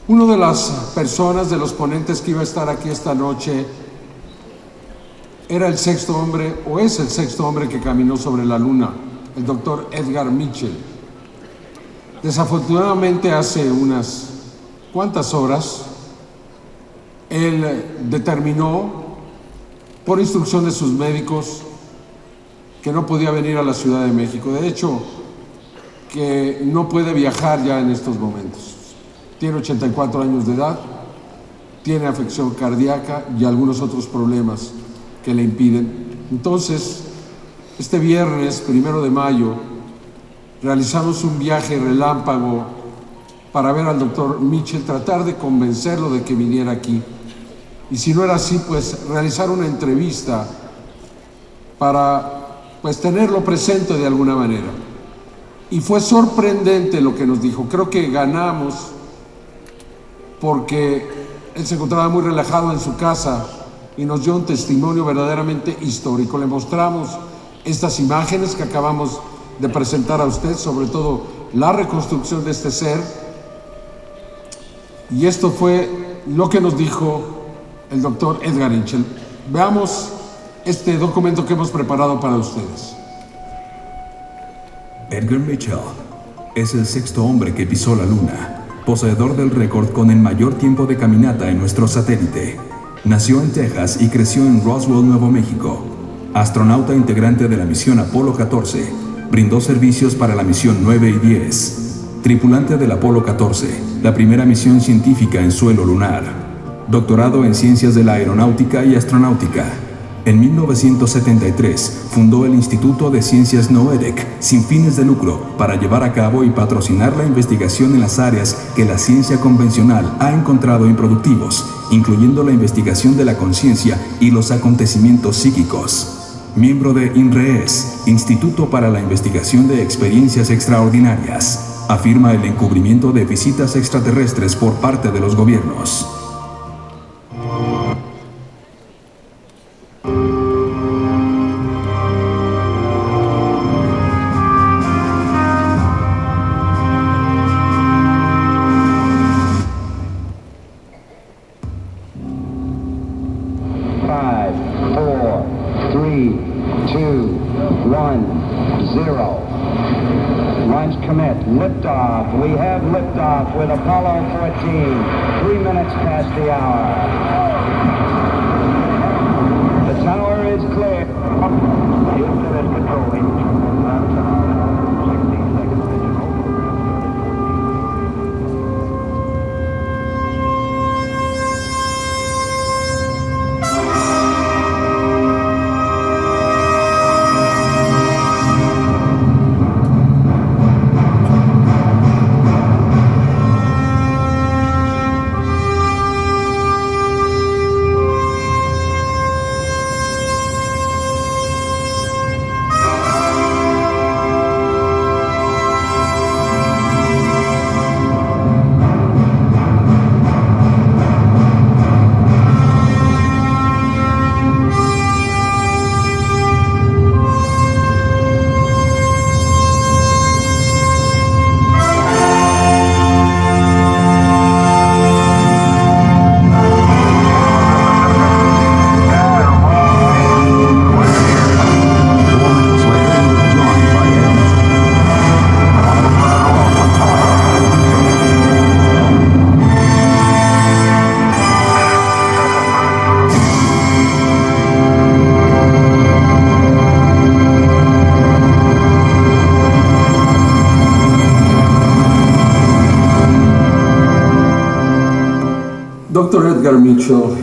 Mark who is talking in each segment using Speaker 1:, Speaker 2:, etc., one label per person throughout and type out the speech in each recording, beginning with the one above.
Speaker 1: Uno de las personas, de los ponentes que iba a estar aquí esta noche, era el sexto hombre, o es el sexto hombre que caminó sobre la luna, el doctor Edgar Mitchell. Desafortunadamente, hace unas cuantas horas, él determinó, por instrucción de sus médicos, que no podía venir a la Ciudad de México. De hecho, que no puede viajar ya en estos momentos. Tiene 84 años de edad, tiene afección cardíaca y algunos otros problemas que le impiden. Entonces, este viernes, 1 de mayo, realizamos un viaje relámpago para ver al doctor Mitchell, tratar de convencerlo de que viniera aquí. Y si no era así, pues realizar una entrevista para tenerlo presente de alguna manera. Y fue sorprendente lo que nos dijo. Creo que ganamos, porque él se encontraba muy relajado en su casa y nos dio un testimonio verdaderamente histórico. Le mostramos estas imágenes que acabamos de presentar a usted, sobre todo la reconstrucción de este ser, y esto fue lo que nos dijo el doctor Edgar Mitchell. Veamos este documento que hemos preparado para ustedes.
Speaker 2: Edgar Mitchell es el sexto hombre que pisó la luna, poseedor del récord con el mayor tiempo de caminata en nuestro satélite. Nació en Texas y creció en Roswell, Nuevo México. Astronauta integrante de la misión Apolo XIV, brindó servicios para la misión 9 y 10. Tripulante del Apolo XIV, la primera misión científica en suelo lunar. Doctorado en Ciencias de la Aeronáutica y Astronáutica. En 1973 fundó el Instituto de Ciencias NOEDEC, sin fines de lucro, para llevar a cabo y patrocinar la investigación en las áreas que la ciencia convencional ha encontrado improductivos, incluyendo la investigación de la conciencia y los acontecimientos psíquicos. Miembro de INREES, Instituto para la Investigación de Experiencias Extraordinarias. Afirma el encubrimiento de visitas extraterrestres por parte de los gobiernos.
Speaker 3: Liftoff. We have liftoff with Apollo 14. 3 minutes past the hour. The tower is clear. Houston is controlling. 16 seconds.
Speaker 1: Edgar Mitchell,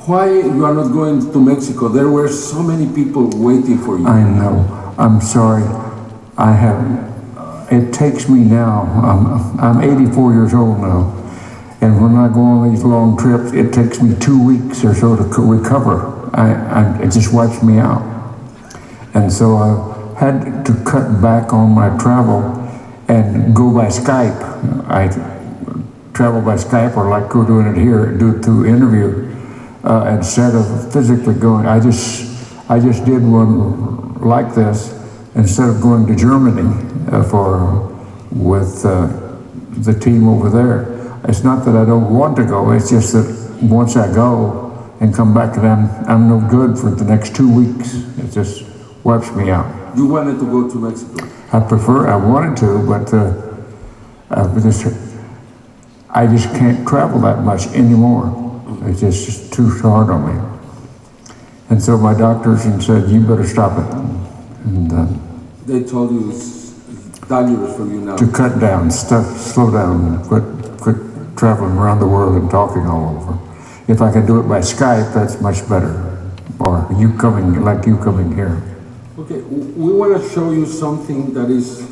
Speaker 1: why you are not going to Mexico? There were so many people waiting for you.
Speaker 4: I know. I'm sorry. It takes me now. I'm 84 years old now. And when I go on these long trips, it takes me 2 weeks or so to recover. It just wipes me out. And so I had to cut back on my travel and go by Skype. I travel by Skype, or like we're doing it here, do it through interview, instead of physically going. I just did one like this instead of going to Germany with the team over there. It's not that I don't want to go, it's just that once I go and come back, and I'm no good for the next 2 weeks. It just wipes me out.
Speaker 1: You wanted to go to Mexico?
Speaker 4: I wanted to, but I just can't travel that much anymore. It's just too hard on me. And so my doctors said, you better stop it. And
Speaker 1: they told you it's dangerous for you now.
Speaker 4: To cut down, slow down, quit traveling around the world and talking all over. If I can do it by Skype, that's much better. Or you coming here.
Speaker 1: Okay, we want to show you something that is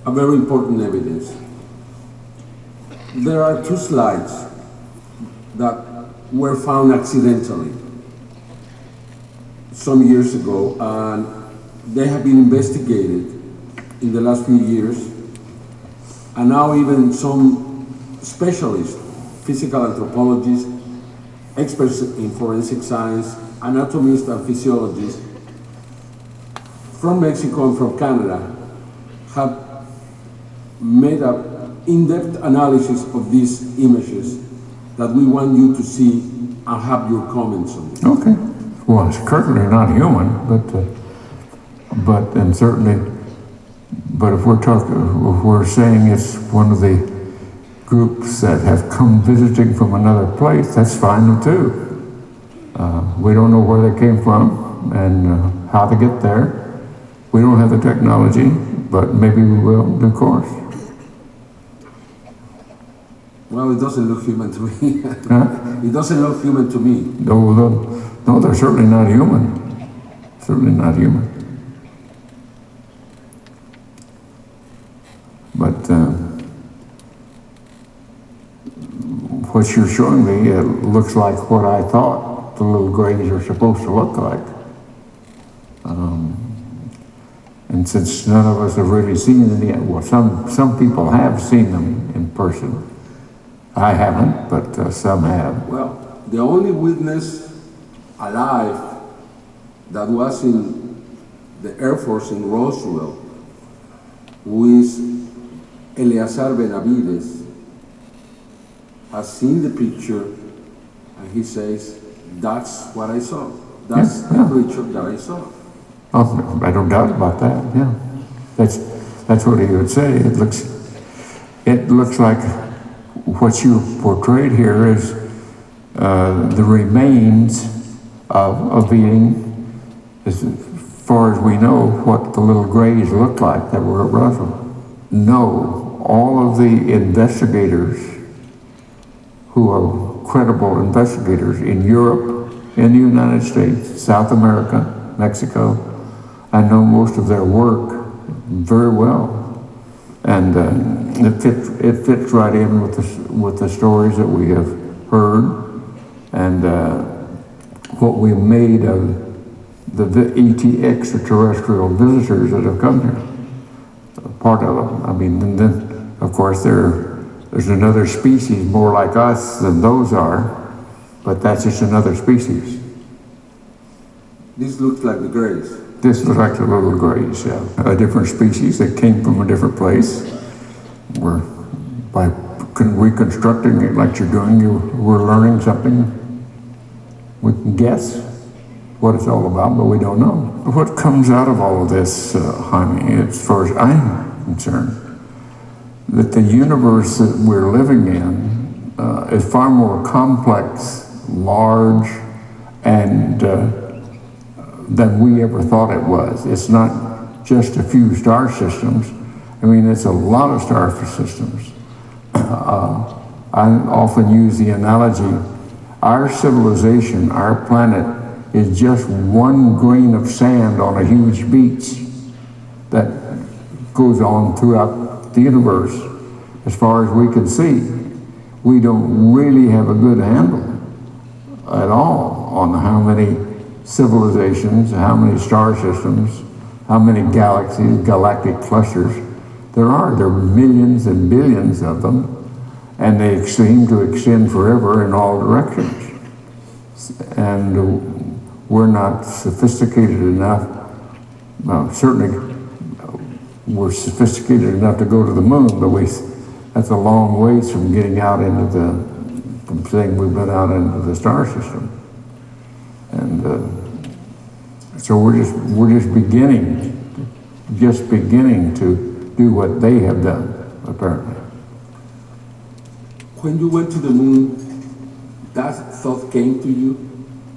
Speaker 1: a very important evidence. There are 2 slides that were found accidentally some years ago, and they have been investigated in the last few years, and now even some specialists, physical anthropologists, experts in forensic science, anatomists and physiologists from Mexico and from Canada have made an in-depth analysis of these images that we want you to see and have your comments on it.
Speaker 4: Okay. Well, it's certainly not human, but if we're saying it's one of the groups that have come visiting from another place, that's fine too. We don't know where they came from and how to get there. We don't have the technology, but maybe we will in due course.
Speaker 1: Well, it doesn't look human to me.
Speaker 4: Huh?
Speaker 1: It doesn't look human to me.
Speaker 4: No, they're certainly not human. Certainly not human. But what you're showing me, it looks like what I thought the little grays are supposed to look like. And since none of us have really seen them yet, well, some people have seen them in person. I haven't, but some have.
Speaker 1: Well, the only witness alive that was in the Air Force in Roswell, who is Eleazar Benavides, has seen the picture, and he says, that's what I saw. That's the creature that I saw.
Speaker 4: Oh, I don't doubt about that, yeah. That's what he would say. It looks like what you portrayed here is the remains of being, as far as we know, what the little grays looked like that were at Roswell. No, all of the investigators who are credible investigators in Europe, in the United States, South America, Mexico, I know most of their work very well. And it fits right in with the stories that we have heard and what we made of the ET extraterrestrial visitors that have come here. Part of them. I mean, and then of course there's another species more like us than those are, but that's just another species.
Speaker 1: This looks like the grays.
Speaker 4: This looks like the little grays, yeah. A different species that came from a different place. By reconstructing it like you're doing, we're learning something. We can guess what it's all about, but we don't know. What comes out of all of this, Jaime, as far as I'm concerned, that the universe that we're living in is far more complex, large, and than we ever thought it was. It's not just a few star systems. I mean, it's a lot of star systems. I often use the analogy, our civilization, our planet, is just one grain of sand on a huge beach that goes on throughout the universe as far as we can see. We don't really have a good handle at all on how many civilizations, how many star systems, how many galaxies, galactic clusters there are. There are millions and billions of them, and they seem to extend forever in all directions. And we're not sophisticated enough, well, certainly we're sophisticated enough to go to the moon, but that's a long ways from getting out into from saying we've been out into the star system. And so we're just beginning to do what they have done, apparently.
Speaker 1: When you went to the moon, that thought came to you,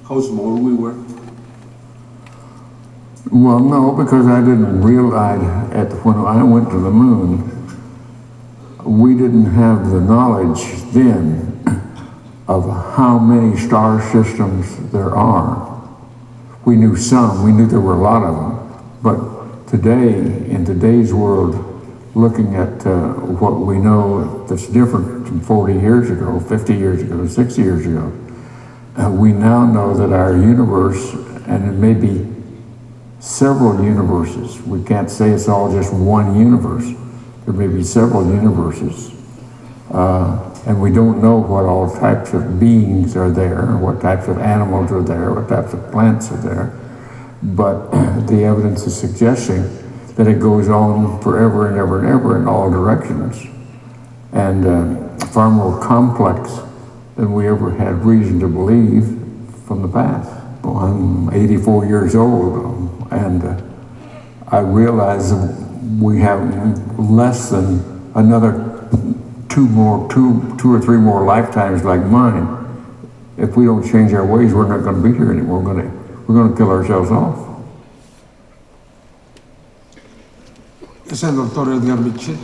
Speaker 1: how small we were?
Speaker 4: Well, no, because I didn't realize when I went to the moon, we didn't have the knowledge then of how many star systems there are. We knew some, we knew there were a lot of them, but today, in today's world, looking at what we know that's different from 40 years ago, 50 years ago, 60 years ago, we now know that our universe, and it may be several universes. We can't say it's all just one universe. There may be several universes. And we don't know what all types of beings are there, what types of animals are there, what types of plants are there. But the evidence is suggesting that it goes on forever and ever and ever in all directions. And far more complex than we ever had reason to believe from the past. Well, I'm 84 years old, and I realize we have less than another two or three more lifetimes like mine. If we don't change our ways, we're not going to be here anymore. We're going to kill ourselves off.
Speaker 1: Es el doctor Edgar Mitchell.